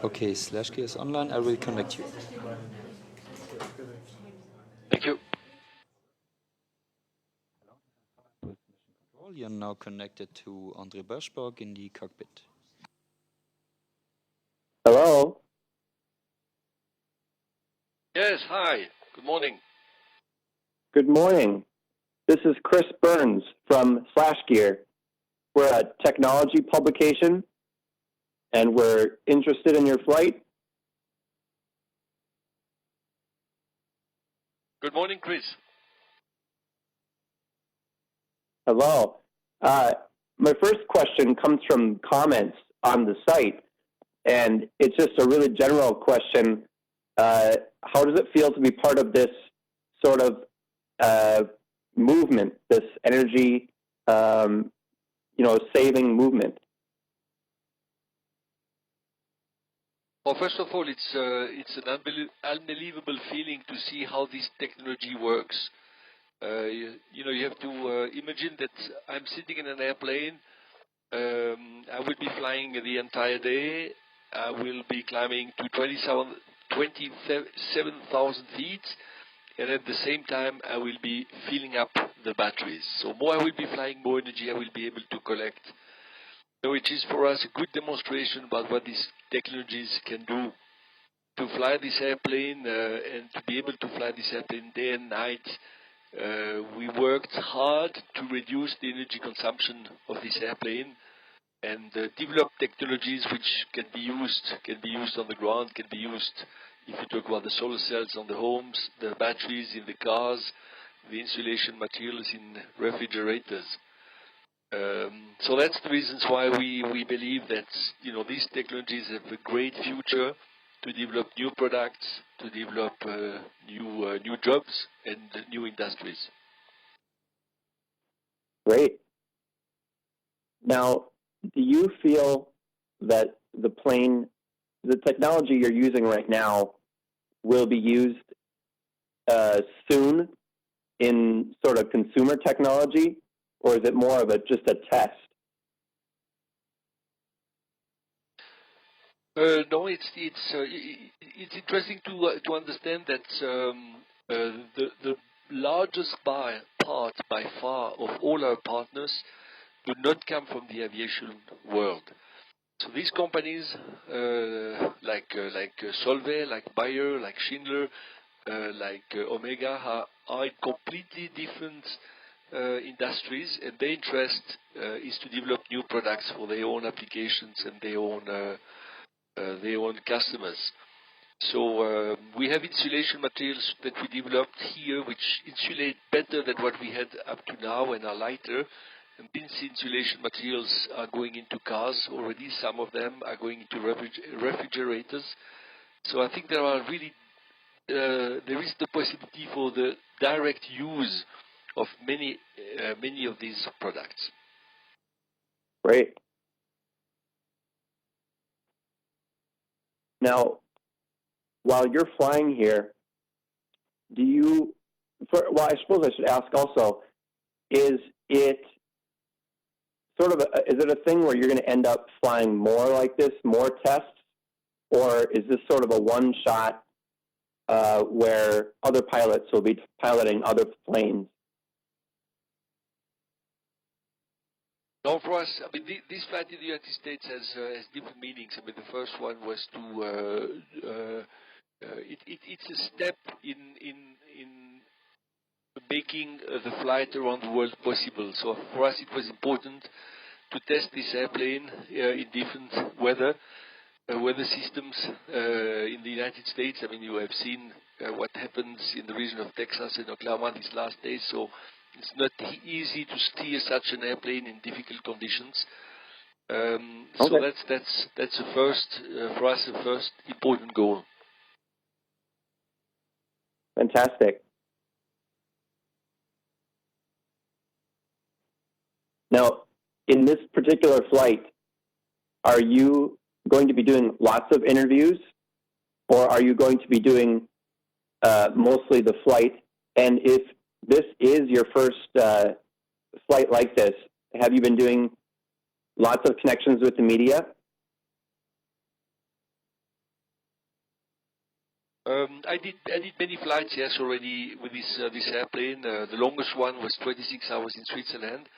Okay, SlashGear is online. I will connect you. Thank you. You're now connected to André Borschberg in the cockpit. Hello. Yes, hi. Good morning. Good morning. This is Chris Burns from SlashGear. We're a technology publication, and we're interested in your flight. Good morning, Chris. Hello. My first question comes from comments on the site, and it's just a really general question. How does it feel to be part of this sort of movement, this energy, saving movement? Well, first of all, it's an unbelievable feeling to see how this technology works. You have to imagine that I'm sitting in an airplane. I will be flying the entire day. I will be climbing to 27,000 feet, and at the same time, I will be filling up the batteries. So more I will be flying, more energy I will be able to collect. So it is for us a good demonstration about what these technologies can do. To fly this airplane and to be able to fly this airplane day and night, we worked hard to reduce the energy consumption of this airplane and develop technologies which can be used on the ground, can be used if you talk about the solar cells on the homes, the batteries in the cars, the insulation materials in refrigerators. So that's the reasons why we believe that these technologies have a great future to develop new products, to develop new jobs and new industries. Great. Now, do you feel that the technology you're using right now will be used soon in sort of consumer technology, or is it more of just a test? No, it's interesting to understand that the largest part by far of all our partners do not come from the aviation world. So these companies like Solvay, like Bayer, like Schindler, like Omega are in completely different industries, and their interest is to develop new products for their own applications and their own customers. So we have insulation materials that we developed here which insulate better than what we had up to now and are lighter. And these insulation materials are going into cars already. Some of them are going into refrigerators. So I think there is the possibility for the direct use of many of these products. Great. Now, while you're flying here, I suppose I should ask also, is it a thing where you're going to end up flying more like this, more tests, or is this sort of a one-shot where other pilots will be piloting other planes? No, for us, I mean, this flight in the United States has different meanings. I mean, the first one was it's a step in making the flight around the world possible. So for us, it was important to test this airplane in different weather systems in the United States. I mean, you have seen what happens in the region of Texas and Oklahoma these last days. So it's not easy to steer such an airplane in difficult conditions. So that's the first for us, the first important goal. Fantastic. Now, in this particular flight, are you going to be doing lots of interviews, or are you going to be doing mostly the flight? And if this is your first flight like this, have you been doing lots of connections with the media? I did many flights, yes, already with this airplane. The longest one was 26 hours in Switzerland.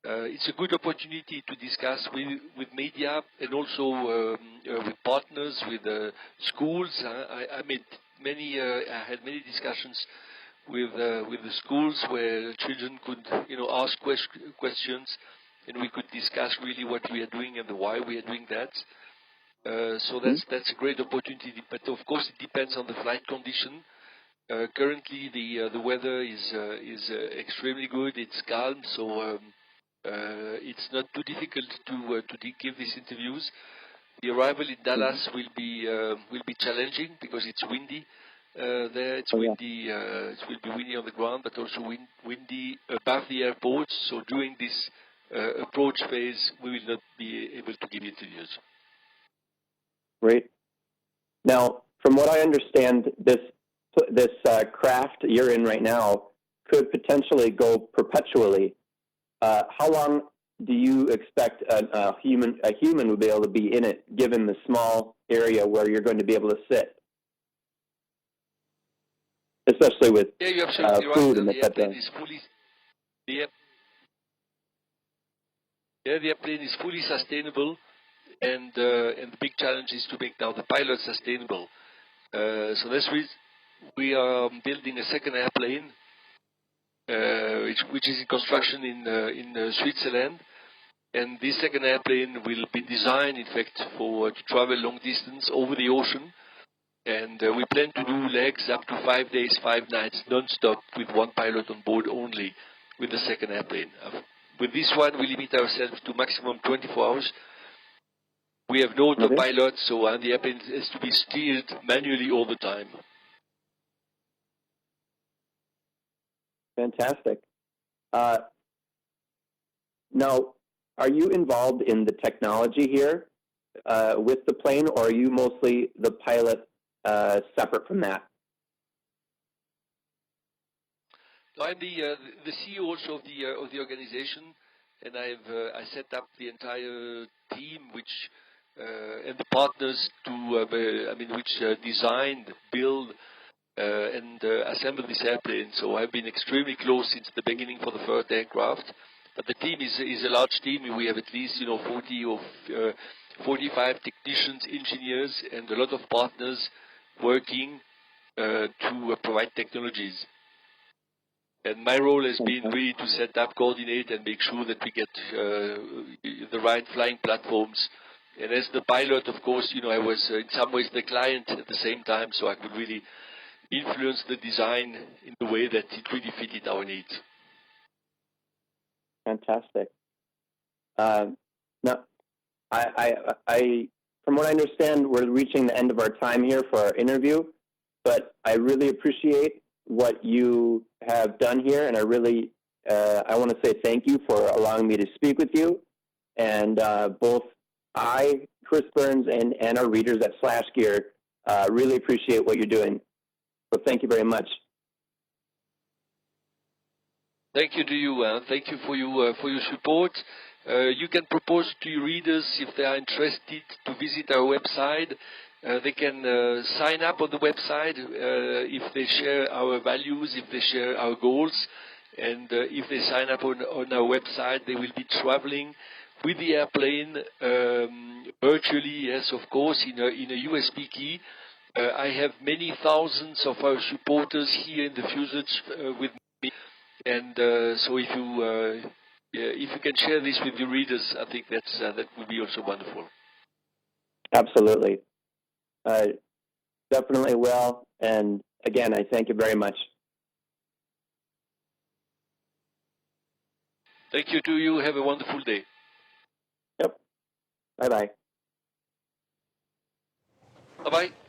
It's a good opportunity to discuss with media and also with partners, with schools. I had many discussions with the schools where children could, ask questions, and we could discuss really what we are doing and why we are doing that. So that's a great opportunity, but of course it depends on the flight condition. Currently, the weather is extremely good. It's calm, so it's not too difficult to give these interviews. The arrival in Dallas will be challenging because it's windy. There, it's windy. It will be windy on the ground, but also windy above the airport. So during this approach phase, we will not be able to give interviews. Great. Now, from what I understand, this craft you're in right now could potentially go perpetually. How long do you expect a human would be able to be in it, given the small area where you're going to be able to sit, especially with you're absolutely food right. and The airplane etc. is fully the airplane is fully sustainable. And the big challenge is to make now the pilot sustainable. So that's we are building a second airplane, which is in construction in Switzerland. And this second airplane will be designed, in fact, to travel long distance over the ocean. And we plan to do legs up to 5 days, 5 nights, non-stop, with one pilot on board only, with the second airplane. With this one, we limit ourselves to maximum 24 hours. We have no autopilot, so the airplane has to be steered manually all the time. Fantastic. Now, are you involved in the technology here with the plane, or are you mostly the pilot separate from that? No, I'm the CEO also of the organization, and I set up the entire team, and the partners which designed, build, and assemble this airplane. So I've been extremely close since the beginning for the first aircraft. But the team is a large team. We have at least 40 or 45 technicians, engineers, and a lot of partners working to provide technologies. And my role has been really to set up, coordinate, and make sure that we get the right flying platforms. And as the pilot, of course, I was in some ways the client at the same time, so I could really influence the design in the way that it really fitted our needs. Fantastic. Now, I, from what I understand, we're reaching the end of our time here for our interview, but I really appreciate what you have done here, and I want to say thank you for allowing me to speak with you. And both Chris Burns, and our readers at SlashGear really appreciate what you're doing. So thank you very much. Thank you to you. Thank you for your support. You can propose to your readers, if they are interested, to visit our website. They can sign up on the website if they share our values, if they share our goals, and if they sign up on our website, they will be traveling with the airplane virtually, yes, of course, in a USB key. I have many thousands of our supporters here in the fuselage with me, and so if you can share this with your readers, I think that would be also wonderful. Absolutely. Definitely will. And again, I thank you very much. Thank you to you. Have a wonderful day. Yep. Bye-bye. Bye-bye.